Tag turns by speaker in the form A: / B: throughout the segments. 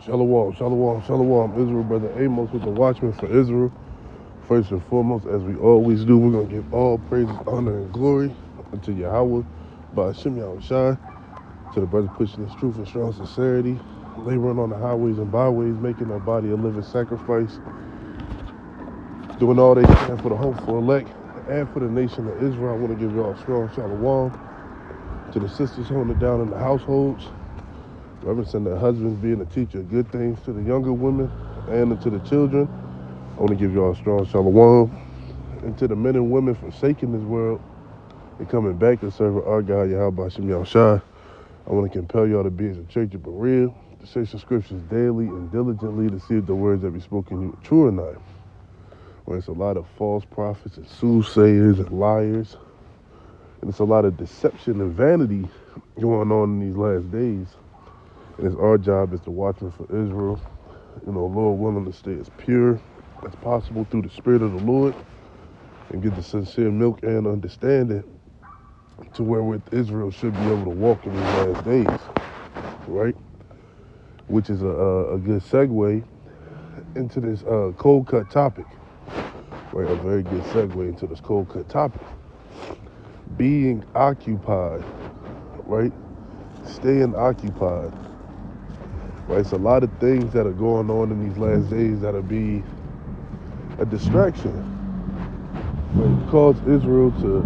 A: Shalom, shalom, shalom, Israel, brother Amos with the Watchman for Israel. First and foremost, as we always do, we're going to give all praises, honor, and glory unto Yahweh, by Hashem Yahushai, to the brother pushing his truth and strong sincerity, laboring on the highways and byways, making their body a living sacrifice, doing all they can for the hopeful elect and for the nation of Israel. I want to give y'all a strong shalom to the sisters holding it down in the households, reverence and their husbands being a teacher of good things to the younger women and to the children. I want to give y'all a strong shalom. And to the men and women forsaking this world and coming back to serve our God, Yahweh Hashem Yahushai, I want to compel y'all to be as a church of Berea, to search the scriptures daily and diligently to see if the words that be spoken you are true or not. Where it's a lot of false prophets and soothsayers and liars. And it's a lot of deception and vanity going on in these last days. And it's our job as the watchman for Israel, Lord willing, to stay as pure as possible through the Spirit of the Lord and get the sincere milk and understanding to where with Israel should be able to walk in these last days, right? Which is a good segue into this cold cut topic, right? A very good segue into this cold cut topic. Being occupied, right? Staying occupied. Right, it's a lot of things that are going on in these last days that'll be a distraction. Right? Cause Israel to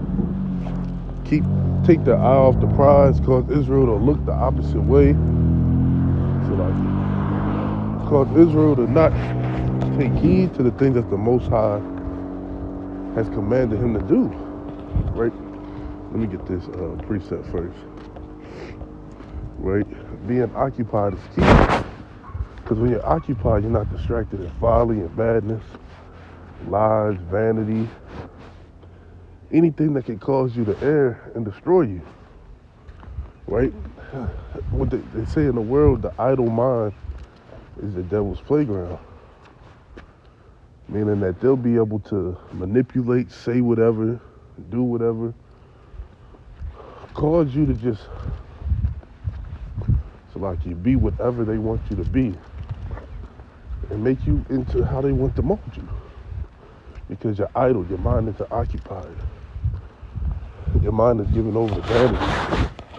A: take their eye off the prize, cause Israel to look the opposite way. So cause Israel to not take heed to the things that the Most High has commanded him to do. Right? Let me get this precept first. Right? Being occupied is key. Because when you're occupied, you're not distracted in folly and badness, lies, vanity, anything that can cause you to err and destroy you. Right? What they say in the world, the idle mind is the devil's playground. Meaning that they'll be able to manipulate, say whatever, do whatever, cause you to just you be whatever they want you to be and make you into how they want to mold you, because you're idle, your mind is occupied, your mind is given over to vanity.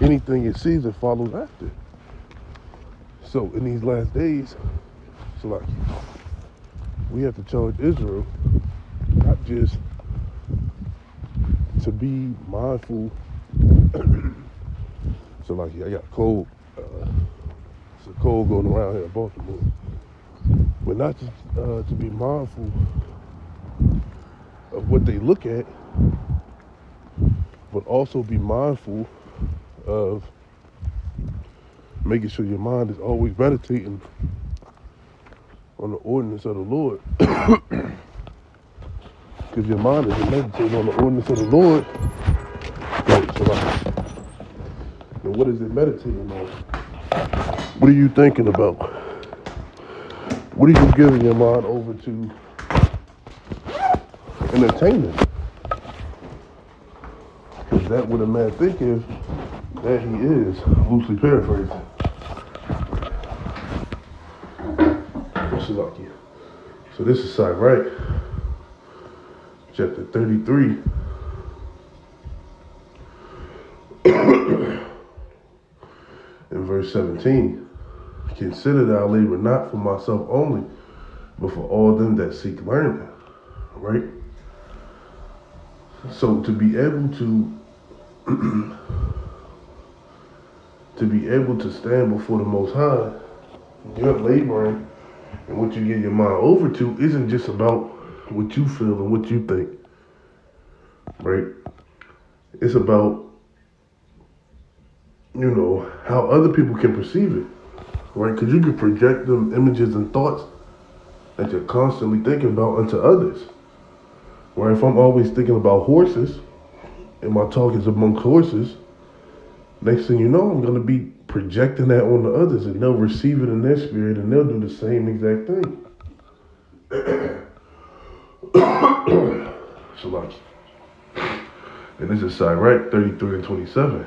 A: Anything it sees, it follows after. So in these last days, we have to charge Israel not just to be mindful. I got cold. It's a cold going around here in Baltimore. But not just to be mindful of what they look at, but also be mindful of making sure your mind is always meditating on the ordinance of the Lord. Because your mind is meditating on the ordinance of the Lord. Right, and what is it meditating on? What are you thinking about? What are you giving your mind over to entertainment? Because that what a man thinketh, that he is, loosely paraphrasing. So this is Sirach, chapter 33. In verse 17. Consider that I labor not for myself only, but for all them that seek learning. Right? So to be able to stand before the Most High, you're laboring, and what you get your mind over to isn't just about what you feel and what you think. Right? It's about, how other people can perceive it. Right? Because you can project them images and thoughts that you're constantly thinking about unto others. Right? If I'm always thinking about horses, and my talk is amongst horses, next thing you know, I'm going to be projecting that on the others, and they'll receive it in their spirit, and they'll do the same exact thing. And this is Sirach 33 and 27.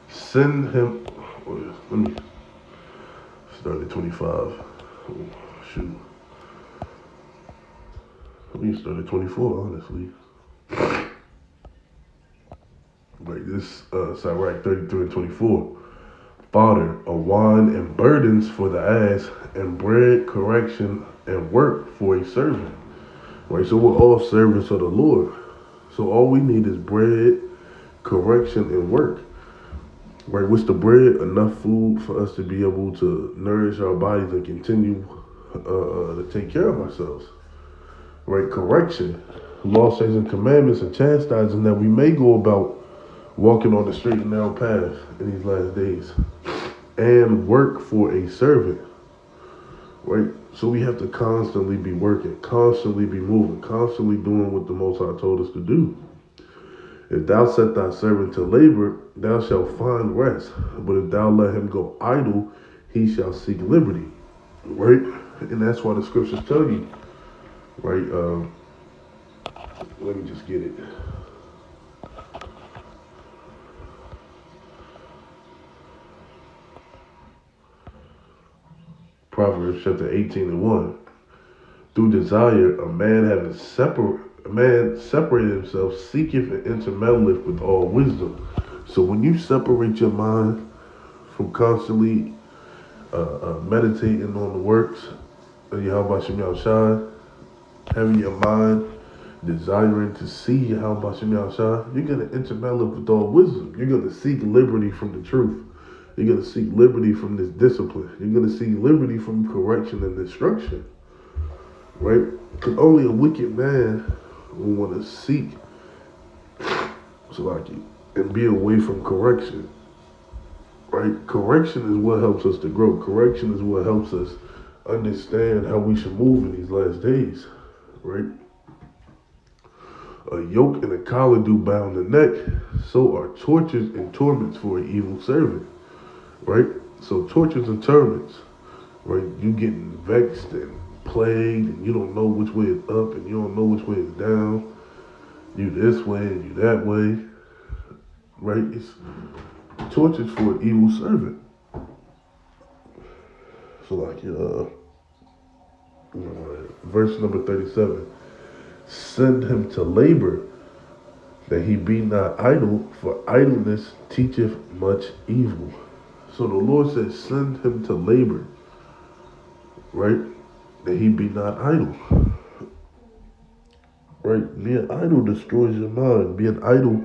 A: Send him, Started 25. Oh, shoot. We started 24, honestly. Like this, Sirach 33 and 24. Fodder, a wine and burdens for the ass, and bread, correction, and work for a servant. Right, so we're all servants of the Lord. So all we need is bread, correction, and work. Right, what's the bread? Enough food for us to be able to nourish our bodies and continue to take care of ourselves. Right, correction. Law, statutes, and commandments and chastising that we may go about walking on the straight and narrow path in these last days. And work for a servant. Right, so we have to constantly be working, constantly be moving, constantly doing what the Most High told us to do. If thou set thy servant to labor, thou shalt find rest. But if thou let him go idle, he shall seek liberty. Right? And that's why the scriptures tell you. Right? Let me just get it. Proverbs chapter 18 and 1. Through desire, a man separated himself, seeketh and intermeddleth with all wisdom. So when you separate your mind from constantly meditating on the works of Yahweh Shem Yahushua, having your mind desiring to see Yahweh Shem Yahushua, you're going to intermeddle with all wisdom. You're going to seek liberty from the truth. You're going to seek liberty from this discipline. You're going to seek liberty from correction and instruction. Right? Because only a wicked man will want to seek and be away from correction. Right? Correction is what helps us to grow. Correction is what helps us understand how we should move in these last days. Right? A yoke and a collar do bound the neck, so are tortures and torments for an evil servant. Right? So tortures and torments, right? You getting vexed and plagued, and you don't know which way is up, and you don't know which way is down. You this way and you that way, right? It's tortures for an evil servant. So verse number 37, send him to labor, that he be not idle, for idleness teacheth much evil. So the Lord says, send him to labor, right? That he be not idle. Right? Being idle destroys your mind. Being idle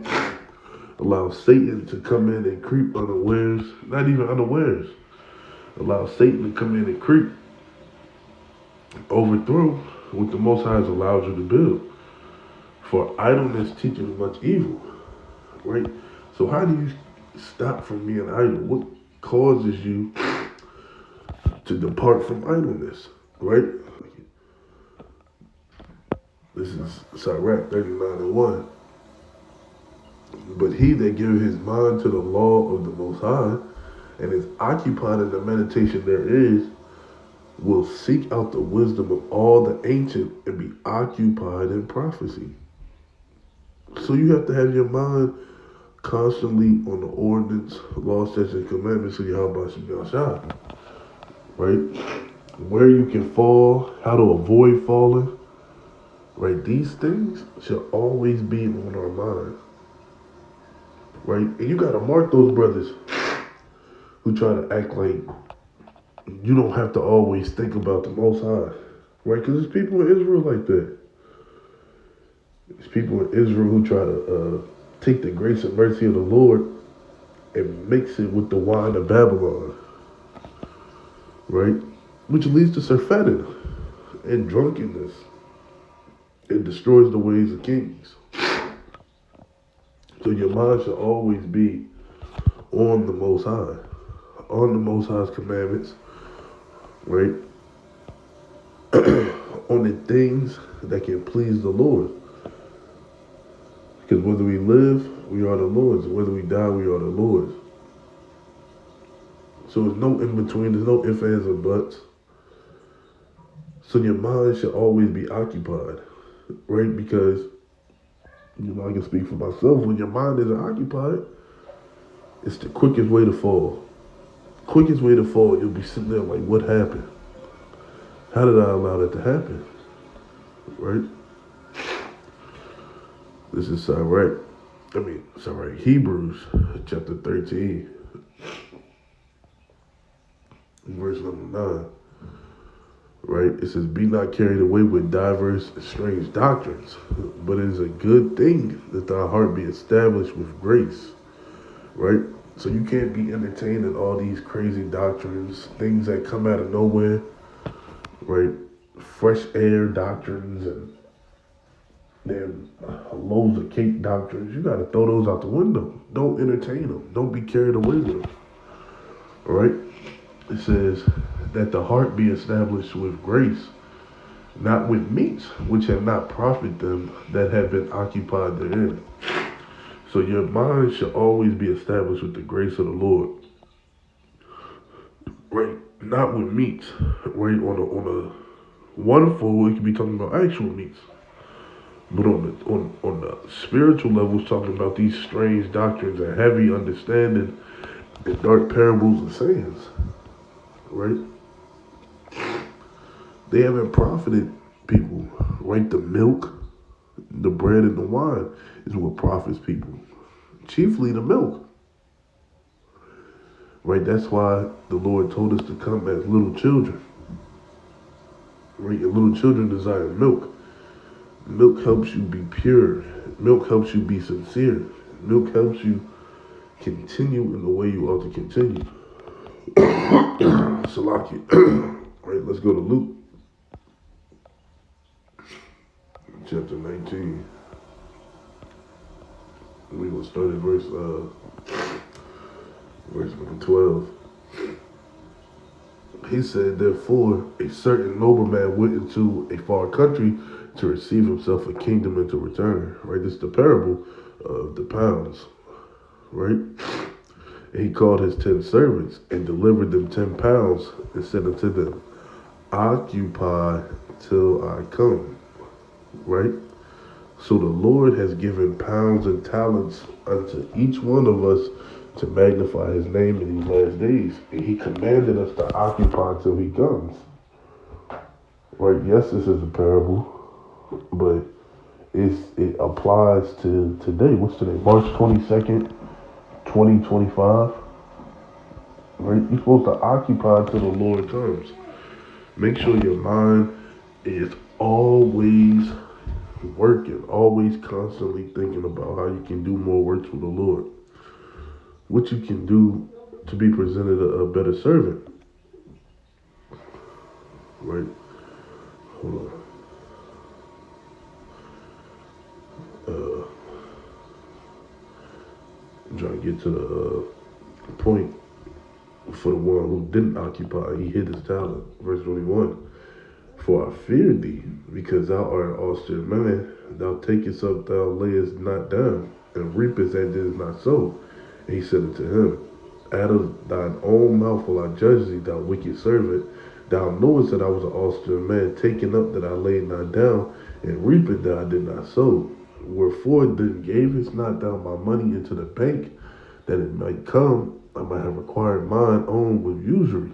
A: allows Satan to come in and creep unawares, not even unawares. Allows Satan to come in and creep, overthrow what the Most High has allowed you to build. For idleness teaches much evil. Right? So how do you stop from being idle? What causes you to depart from idleness? Right? This is Sirach 39 and 1. But he that giveth his mind to the law of the Most High, and is occupied in the meditation there is, will seek out the wisdom of all the ancient and be occupied in prophecy. So you have to have your mind constantly on the ordinance, law, statutes, and commandments of Yahweh Shem Yahushua. Right? Where you can fall, how to avoid falling. Right? These things should always be on our mind. Right? And you got to mark those brothers who try to act like you don't have to always think about the Most High. Right? Because there's people in Israel like that. There's people in Israel who try to take the grace and mercy of the Lord and mix it with the wine of Babylon. Right? Which leads to surfeiting and drunkenness. It destroys the ways of kings. So your mind should always be on the Most High, on the Most High's commandments, right? On the things that can please the Lord. Because whether we live, we are the Lord's. Whether we die, we are the Lord's. So there's no in between. There's no ifs, ands, or buts. So your mind should always be occupied, right? Because, I can speak for myself. When your mind isn't occupied, it's the quickest way to fall. Quickest way to fall, you'll be sitting there like, what happened? How did I allow that to happen? Right? This is Hebrews chapter 13, verse number 9. Right? It says, be not carried away with diverse strange doctrines, but it is a good thing that thy heart be established with grace. Right? So you can't be entertaining all these crazy doctrines, things that come out of nowhere, right? Fresh air doctrines and damn loads of cake doctrines. You gotta throw those out the window. Don't entertain them. Don't be carried away with them. All right? It says that the heart be established with grace, not with meats, which have not profited them that have been occupied therein. So your mind should always be established with the grace of the Lord, right? Not with meats, right? On a wonderful, we could be talking about actual meats, but on the spiritual level, talking about these strange doctrines and heavy understanding and dark parables and sayings, right? They haven't profited people, right? The milk, the bread, and the wine is what profits people. Chiefly the milk. Right? That's why the Lord told us to come as little children. Right? Your little children desire milk. Milk helps you be pure. Milk helps you be sincere. Milk helps you continue in the way you ought to continue. Salaki. Right, let's go to Luke. Chapter 19. We're going to start at verse number 12. He said, therefore, a certain nobleman went into a far country to receive himself a kingdom and to return. Right? This is the parable of the pounds. Right? And he called his 10 servants and delivered them 10 pounds and said unto them, occupy till I come. Right? So the Lord has given pounds and talents unto each one of us to magnify his name in these last days. And he commanded us to occupy till he comes. Right? Yes, this is a parable, but it applies to today. What's today? March 22nd, 2025. Right? You're supposed to occupy till the Lord comes. Make sure your mind is always working, always constantly thinking about how you can do more work for the Lord. What you can do to be presented a better servant. Right? Hold on. I'm trying to get to the point for the one who didn't occupy. He hid his talent. Verse 21. For I fear thee, because thou art an austere man. Thou takest up, thou layest not down, and reapest that didst not sow. And he said unto him, out of thine own mouth will I judge thee, thou wicked servant. Thou knowest that I was an austere man, taking up that I laid not down, and reaping that I did not sow. Wherefore then gavest not thou my money into the bank, that it might come, I might have required mine own with usury.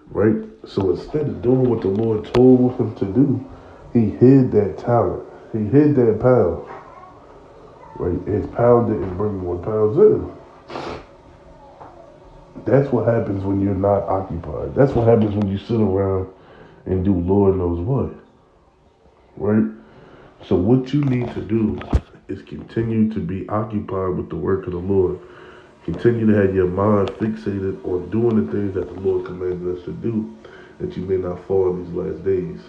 A: Right? So instead of doing what the Lord told him to do, he hid that talent. He hid that pound. Right? His pound didn't bring more pounds in. That's what happens when you're not occupied. That's what happens when you sit around and do Lord knows what. Right? So what you need to do is continue to be occupied with the work of the Lord. Continue to have your mind fixated on doing the things that the Lord commanded us to do, that you may not fall in these last days.